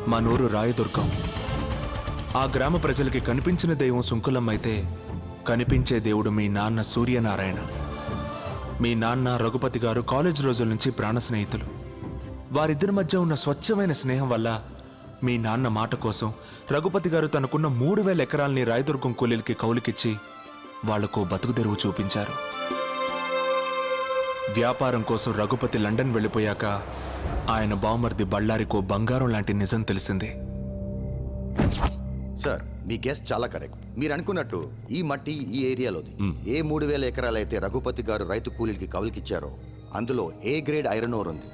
మా నూరు రాయదుర్గం. ఆ గ్రామ ప్రజలకి కనిపించిన దైవం సుంకులమ్మ అయితే కనిపించే దేవుడు మీ నాన్న సూర్యనారాయణ. మీ నాన్న రఘుపతి గారు కాలేజ్ రోజుల నుంచి ప్రాణ స్నేహితులు. వారిద్దరి మధ్య ఉన్న స్వచ్ఛమైన స్నేహం వల్ల మీ నాన్న మాట కోసం రఘుపతి గారు తనకున్న 3000 ఎకరాల్ని రాయదుర్గం కూలీలకి కౌలుకిచ్చి వాళ్లకు బతుకు తెరువు చూపించారు. వ్యాపారం కోసం రఘుపతి లండన్ వెళ్ళిపోయాక ఆయన బావమర్ది బళ్ళారికో బంగారం లాంటి నిజం తెలిసింది. సార్, మీ గెస్ట్ చాలా కరెక్ట్. మీరు అనుకున్నట్టు ఈ మట్టి ఈ ఏరియాలోది. ఏ 3000 ఎకరాలైతే రఘుపతి గారు రైతు కూలీలకి కవులకిచ్చారో అందులో ఏ గ్రేడ్ ఐరన్ ఓర్ ఉంది.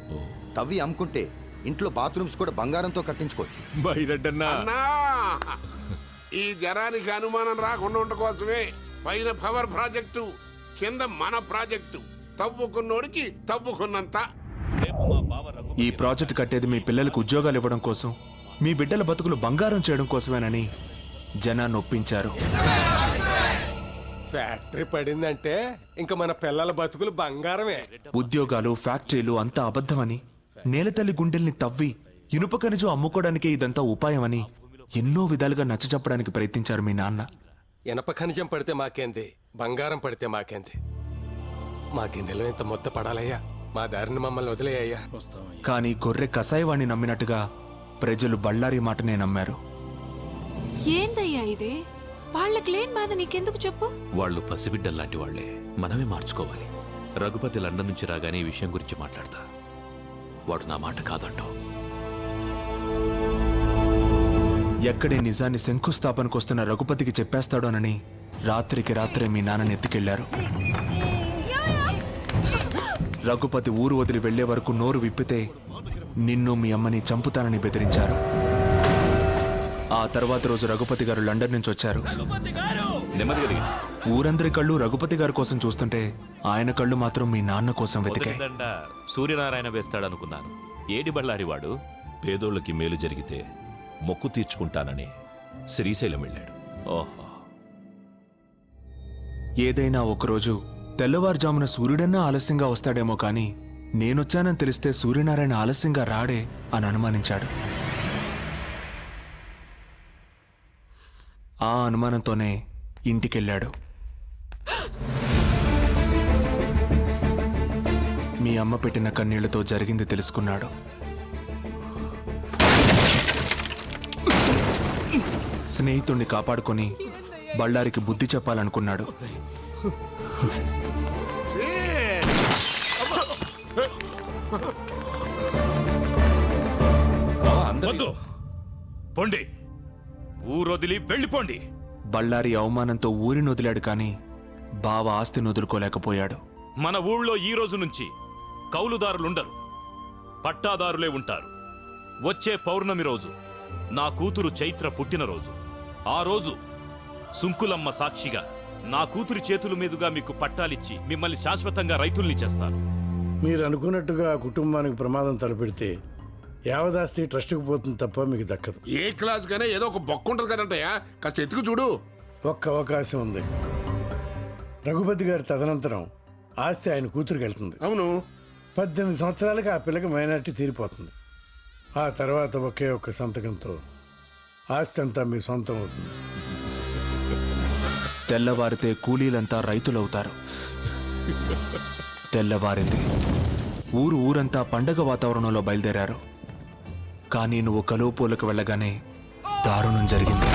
తవ్వి అమ్ముకుంటే ఇంట్లో బాత్రూమ్స్ కూడా బంగారంతో కట్టించుకోవచ్చు. ఈ జనానికి అనుమానం రాకుండా ఉండకోసమే పైన పవర్ ప్రాజెక్టు, కింద మన ప్రాజెక్టు. తవ్వుకున్నోడికి తవ్వుకున్నంత. ఈ ప్రాజెక్ట్ కట్టేది మీ పిల్లలకు ఉద్యోగాలు ఇవ్వడం కోసం, మీ బిడ్డల బతుకులు బంగారం చేయడం కోసమేనని జనాన్ని ఒప్పించారు. ఫ్యాక్టరీ పడిందంటే ఇంకా మన పిల్లల బతుకులు బంగారమే. ఉద్యోగాలు, ఫ్యాక్టరీలు అంతా అబద్ధమని, నేలతల్లి గుండెల్ని తవ్వి ఇనుప ఖనిజం అమ్ముకోవడానికే ఇదంతా ఉపాయమని ఎన్నో విధాలుగా నచ్చచెప్పడానికి ప్రయత్నించారు మీ నాన్న. ఇనప ఖనిజం పడితే మాకేంది, బంగారం పడితే మాకేంది. మా గిన్నెలో ఇంత మొత్తం పడాలయ్యా, మా దారిని మమ్మల్ని వదిలేయ్యా. కానీ గొర్రె కసాయివాణ్ణి నమ్మినట్టుగా ప్రజలు బళ్ళారి మాటనే నమ్మారు. ఏందయ్యా ఇది? వాళ్ళకి లేని బాధ నీకెందుకు చెప్పు? వాళ్ళు పసిబిడ్డల్లాంటి వాళ్లే, మనమే మార్చుకోవాలి. రఘుపతి లండన్ నుంచి రాగానే ఈ విషయం గురించి మాట్లాడతా. వాడు నా మాట కాదంటావు. ఎక్కడే నిజాన్ని శంకుస్థాపనకొస్తున్న రఘుపతికి చెప్పేస్తాడోనని రాత్రికి రాత్రే మీ నాన్నని ఎత్తుకెళ్లారు. రఘుపతి ఊరు వదిలి వెళ్లే వరకు నోరు విప్పితే నిన్ను మీ అమ్మని చంపుతానని బెదిరించారు. ఆ తర్వాత రోజు రఘుపతి గారు లండన్ నుంచి వచ్చారు. ఊరందరి కళ్ళు రఘుపతి గారి కోసం చూస్తుంటే ఆయన కళ్ళు మాత్రం మీ నాన్న కోసం వెతికాయి. సూర్యనారాయణ వేస్తాడనుకున్నాను. ఏడి బళ్ళారి వాడు పేదోళ్ళకి మేలు జరిగితే మొక్కు తీర్చుకుంటానని శ్రీశైలం వెళ్ళాడు. ఓహో, ఏదైనా ఒకరోజు తెల్లవారుజామున సూర్యుడన్నా ఆలస్యంగా వస్తాడేమో కానీ నేనొచ్చానని తెలిస్తే సూర్యనారాయణ ఆలస్యంగా రాడే అని అనుమానించాడు. ఆ అనుమానంతోనే ఇంటికెళ్ళాడు. మీ అమ్మ పెట్టిన కన్నీళ్లతో జరిగింది తెలుసుకున్నాడు. స్నేహితుణ్ణి కాపాడుకొని బళ్ళారికి బుద్ధి చెప్పాలనుకున్నాడు. పొండి, ఊరొదిలి వెళ్ళిపోండి. బళ్ళారి అవమానంతో ఊరిని వదిలాడు కానీ బావ ఆస్తిని వదులుకోలేకపోయాడు. మన ఊళ్ళో ఈ రోజు నుంచి కౌలుదారులుండరు, పట్టాదారులే ఉంటారు. వచ్చే పౌర్ణమి రోజు నా కూతురు చైత్ర పుట్టినరోజు. ఆ రోజు సుంకులమ్మ సాక్షిగా నా కూతురి చేతుల మీదుగా మీకు పట్టాలిచ్చి మిమ్మల్ని శాశ్వతంగా రైతుల్ని చేస్తాను. మీరు అనుకున్నట్టుగా కుటుంబానికి ప్రమాదం తలపెడితే యావదాస్తి ట్రస్టుకు పోతుంది తప్ప మీకు దక్కదు. ఏ క్లాస్ కైనా ఏదో ఒక బొక్క ఉంటుంది కదంటయ్యా, కాస్త ఎత్తుకు చూడు. ఒక్క అవకాశం ఉంది. రఘుపతి గారి తదనంతరం ఆస్తి ఆయన కూతురికి వెళ్తుంది. అవును, 18 సంవత్సరాలకి ఆ పిల్లకి మైనార్టీ తీరిపోతుంది. ఆ తర్వాత ఒకే ఒక్క సంతకంతో ఆస్తి అంతా మీ సొంతం అవుతుంది. తెల్లవారితే కూలీలంతా రైతులవుతారు. తెల్లవారింది. ఊరంతా పండగ వాతావరణంలో బయలుదేరారు. కానీ నువ్వు కలువపూలకు వెళ్ళగానే దారుణం జరిగింది.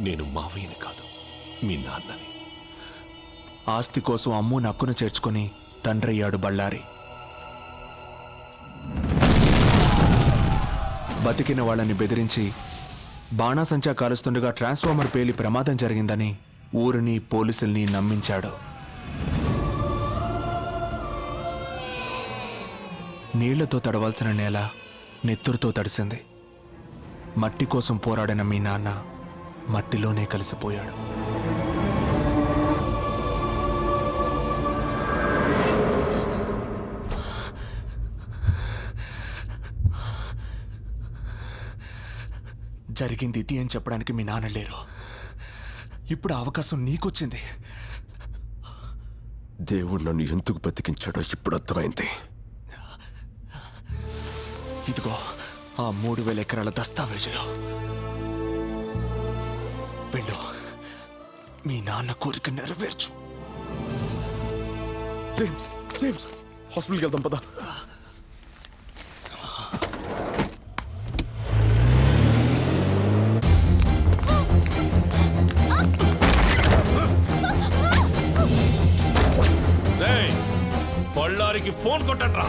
నేను మావయ్యని కాదు, మీ నాన్నని. ఆస్తి కోసం అమ్ము నక్కును చేర్చుకుని తండ్రయ్యాడు బళ్ళారి. బతికిన వాళ్ళని బెదిరించి బాణాసంచా కాలుస్తుండగా ట్రాన్స్ఫార్మర్ పేలి ప్రమాదం జరిగిందని ఊరిని పోలీసుల్ని నమ్మించాడు. నీళ్లతో తడవాల్సిన నేల నెత్తురుతో తడిసింది. మట్టి కోసం పోరాడిన మీ నాన్న మట్టిలోనే కలిసిపోయాడు. జరిగింది ఇది అని చెప్పడానికి మీ నాన్న లేరు. ఇప్పుడు ఆ అవకాశం నీకొచ్చింది. దేవుడు నన్ను ఎందుకు బతికించాడో ఇప్పుడు అర్థమైంది. ఇదిగో ఆ 3000 ఎకరాల దస్తావేజులు. వెళ్ళు, మీ నాన్న కోరిక నెరవేర్చు. జేమ్స్ హాస్పిటల్కి వెళ్దాం పదా. రేయ్, బళ్ళారికి ఫోన్ కొట్టండి రా.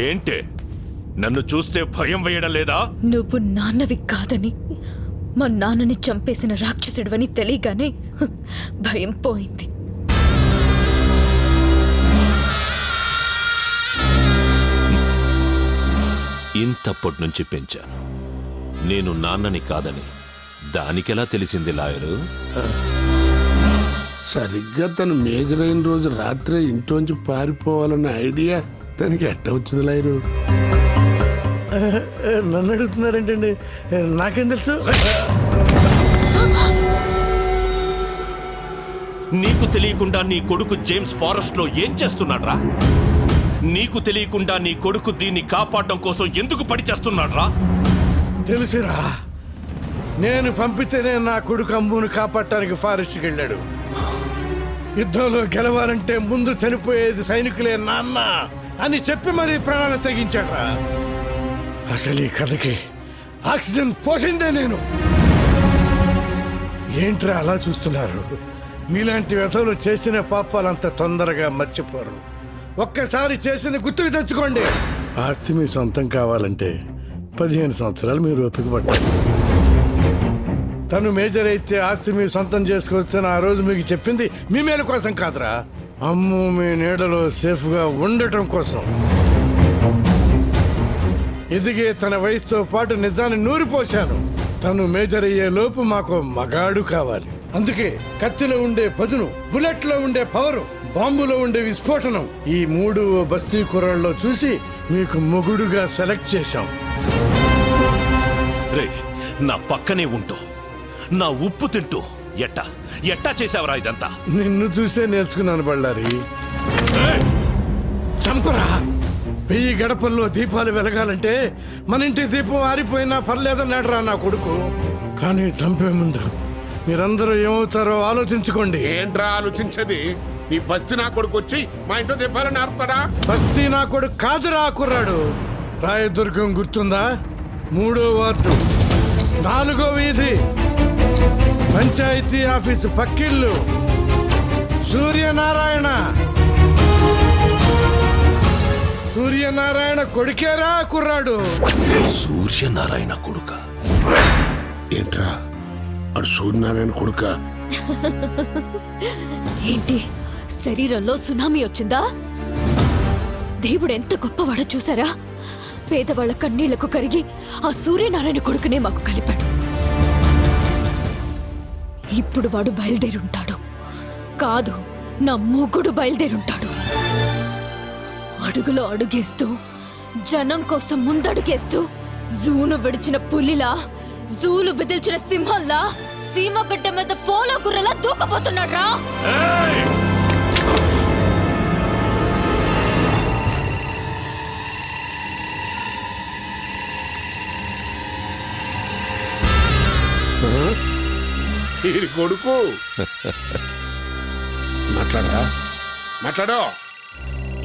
ఏంటే, నన్ను చూస్తే భయం వేయడం లేదా? నువ్వు నాన్నవి కాదని, మా నాన్నని చంపేసిన రాక్షసుడివని తెలియగానే భయం పోయింది. ఇంతప్పటి నుంచి పెంచాను. నేను నాన్నని కాదని దానికెలా తెలిసింది లాయరు? సరిగ్గా తను మేజర్ అయిన రోజు రాత్రే ఇంట్లోంచి పారిపోవాలన్న ఐడియా దానికి ఎట్ట వచ్చింది లాయరు? నన్ను అడుగుతున్నారేంటండి? నాకేం తెలుసు? నీకు తెలియకుండా నీ కొడుకు జేమ్స్ ఫారెస్ట్ లో ఏం చేస్తున్నాడ్రా? నీకు తెలియకుండా నీ కొడుకు దీన్ని కాపాడడం కోసం ఎందుకు పడి చేస్తున్నాడ్రా? తెలుసురా, నేను పంపితేనే నా కొడుకు అమ్మును కాపాడటానికి ఫారెస్ట్కి వెళ్ళాడు. యుద్ధంలో గెలవాలంటే ముందు చనిపోయేది సైనికులే నాన్న అని చెప్పి మరీ ప్రాణాలు తెగించాడ్రా. అసలు ఈ కథకి ఆక్సిజన్ పోసిందే నేను. ఏంట్రా అలా చూస్తున్నారు? మీలాంటి వ్యధలు చేసిన పాపాలంత తొందరగా మర్చిపోరు. ఒక్కసారి చేసింది గుర్తుకు తెచ్చుకోండి. ఆస్తి మీ సొంతం కావాలంటే 15 సంవత్సరాలు మీరు ఓపిక పడ్డారు. తను మేజర్ అయితే ఆస్తి మీ సొంతం చేసుకోవచ్చని ఆ రోజు మీకు చెప్పింది మీ మేలు కోసం కాదురా, అమ్ము మీ నీడలో సేఫ్గా ఉండటం కోసం. ఎదిగే తన వయసుతో పాటు నిజాన్ని నూరిపోశాను. తను మేజర్ అయ్యే లోపు మాకు మగాడు కావాలి. అందుకే కత్తిలో ఉండే పదును, బుల్లెట్ లో ఉండే పవరు, బాంబులో ఉండే విస్ఫోటనం ఈ 3 బస్తీ కుర్రాళ్ళలో చూసి మీకు మొగుడుగా సెలెక్ట్ చేశాం. రే, నా పక్కనే ఉంటూ నా ఉప్పు తింటూ ఎట్టా చేసావరా ఇదంతా? నిన్ను చూసే నేర్చుకున్నాను బళ్ళారి. చంపరా! 1000 గడపల్లో దీపాలు వెలగాలంటే మన ఇంటి దీపం ఆరిపోయినా పర్లేదన్నాడురా నా కొడుకు. కానీ చంపే ముందు మీరందరూ ఏమవుతారో ఆలోచించుకోండి. ఏంట్రా ఆలోచించది? నీ బస్తి నా కొడుకు వచ్చి మా ఇంట్లో దీపాలని ఆరుతాడా? బస్తీ నా కొడుకు కాదురా కుర్రాడు. రాయదుర్గం గుర్తుందా? 3వ వార్డు, 4వ వీధి, పంచాయతీ ఆఫీసు పక్కిళ్ళు, సూర్యనారాయణ కొడుకేరా కుర్రాడు. సూర్యనారాయణ కొడుక? ఏంట్రా అడు సూర్యనారాయణ కొడుక? ఏంటి, శరీరంలో సునామీ వచ్చిందా? దేవుడు ఎంత గొప్పవాడో చూసారా? పేదవాళ్ల కన్నీళ్లకు కరిగి ఆ సూర్యనారాయణ కొడుకునే మాకు కలిపాడు. ఇప్పుడు వాడు బయలుదేరుంటాడు. కాదు, నా మొగుడు బయలుదేరుంటాడు. అడుగులో అడుగేస్తూ, జనం కోసం ముందడుగేస్తూ, జూను విడిచిన పులిలా, జూలు బెదిల్చిన సింహంలా, సీమగడ్డ మీద పోలో గుర్రలా దూకపోతున్నాడు రా. వీడి కొడుకు మాట్లాడరా మాట్లాడో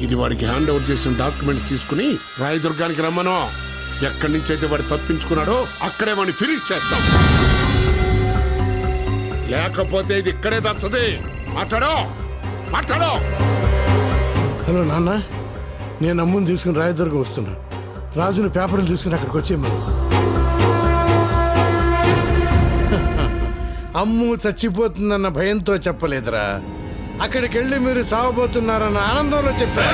ఇది వాడికి హ్యాండ్ ఓవర్ చేసిన డాక్యుమెంట్స్ తీసుకుని రాయదుర్గానికి రమ్మను ఎక్కడి నుంచి అయితే వాడు తప్పించుకున్నాడో అక్కడే వాడిని ఫినిష్ చేస్తాం లేకపోతే ఇది ఇక్కడే దచ్చది మాట్లాడో మాట్లాడో హలో నాన్న, నేను అమ్ముని తీసుకుని రాయదుర్గం వస్తున్నా. రాజుని పేపర్లు తీసుకుని అక్కడికి వచ్చేయమను. అమ్ము చచ్చిపోతుందన్న భయంతో చెప్పలేదురా, అక్కడికి వెళ్ళి మీరు చావబోతున్నారన్న ఆనందంలో చెప్పా.